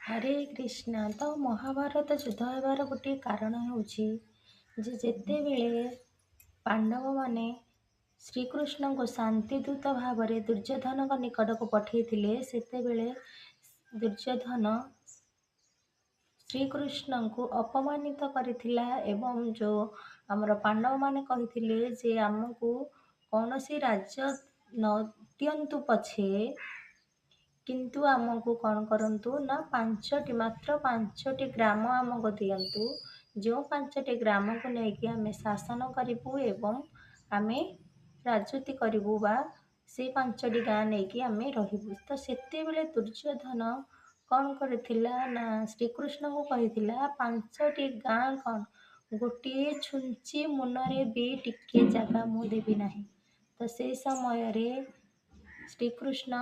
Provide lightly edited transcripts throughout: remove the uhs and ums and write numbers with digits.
ହରେ କୃଷ୍ଣ। ତ ମହାଭାରତ ଯୁଦ୍ଧ ହେବାର ଗୋଟିଏ କାରଣ ହେଉଛି ଯେ ଯେତେବେଳେ ପାଣ୍ଡବମାନେ ଶ୍ରୀକୃଷ୍ଣଙ୍କୁ ଶାନ୍ତିଦୂତ ଭାବରେ ଦୁର୍ଯ୍ୟୋଧନଙ୍କ ନିକଟକୁ ପଠାଇଥିଲେ, ସେତେବେଳେ ଦୁର୍ଯ୍ୟୋଧନ ଶ୍ରୀକୃଷ୍ଣଙ୍କୁ ଅପମାନିତ କରିଥିଲା ଏବଂ ଯେଉଁ ଆମର ପାଣ୍ଡବମାନେ କହିଥିଲେ ଯେ ଆମକୁ କୌଣସି ରାଜ୍ୟ ନ ଦିଅନ୍ତୁ ପଛେ, କିନ୍ତୁ ଆମକୁ କ'ଣ କରନ୍ତୁ ନା ମାତ୍ର 5ଟି ଗ୍ରାମ ଆମକୁ ଦିଅନ୍ତୁ, ଯେଉଁ 5ଟି ଗ୍ରାମକୁ ନେଇକି ଆମେ ଶାସନ କରିବୁ ଏବଂ ଆମେ ରାଜୁତି କରିବୁ ବା ସେଇ 5ଟି ଗାଁ ନେଇକି ଆମେ ରହିବୁ। ତ ସେତେବେଳେ ଦୁର୍ଯ୍ୟୋଧନ କ'ଣ କରିଥିଲା ନା ଶ୍ରୀକୃଷ୍ଣଙ୍କୁ କହିଥିଲା 5ଟି ଗାଁ କ'ଣ ଗୋଟିଏ ଛୁଞ୍ଚି ମୁନରେ ବି ଟିକେ ଜାଗା ମୁଁ ଦେବି ନାହିଁ। ତ ସେଇ ସମୟରେ ଶ୍ରୀକୃଷ୍ଣ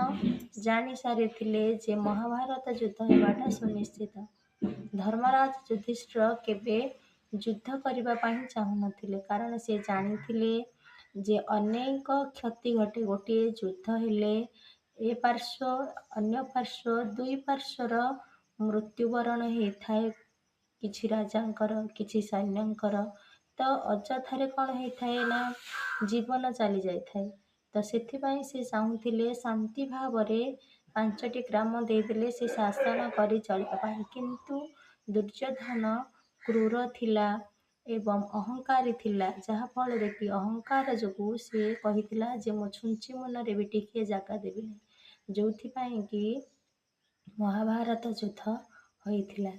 ଜାଣି ସାରିଥିଲେ ଯେ ମହାଭାରତ ଯୁଦ୍ଧ ହେବାଟା ସୁନିଶ୍ଚିତ। ଧର୍ମରାଜ ଯୁଧିଷ୍ଠିର କେବେ ଯୁଦ୍ଧ କରିବା ପାଇଁ ଚାହୁଁନଥିଲେ, କାରଣ ସେ ଜାଣିଥିଲେ ଯେ ଅନେକ କ୍ଷତି ଘଟେ। ଗୋଟିଏ ଯୁଦ୍ଧ ହେଲେ ଏ ପାର୍ଶ୍ୱ ଅନ୍ୟ ପାର୍ଶ୍ୱ ଦୁଇ ପାର୍ଶ୍ୱର ମୃତ୍ୟୁବରଣ ହେଇଥାଏ, କିଛି ରାଜାଙ୍କର କିଛି ସୈନ୍ୟଙ୍କର। ତ ଅଯଥାରେ କ'ଣ ହେଇଥାଏ ନା ଜୀବନ ଚାଲି ଯାଇଥାଏ। ତ ସେଥିପାଇଁ ସେ ଚାହୁଁଥିଲେ ଶାନ୍ତି ଭାବରେ 5ଟି ଗ୍ରାମ ଦେଇଦେଲେ ସେ ଶାସନ କରି ଚଳିବା ପାଇଁ। କିନ୍ତୁ ଦୁର୍ଯ୍ୟୋଧନ କ୍ରୂର ଥିଲା ଏବଂ ଅହଙ୍କାରୀ ଥିଲା, ଯାହାଫଳରେ କି ଅହଙ୍କାର ଯୋଗୁଁ ସେ କହିଥିଲା ଯେ ମୋ ଛୁଞ୍ଚି ମୁନରେ ବି ଟିକିଏ ଜାଗା ଦେବି ନାହିଁ, ଯେଉଁଥିପାଇଁ କି ମହାଭାରତ ଯୁଦ୍ଧ ହୋଇଥିଲା।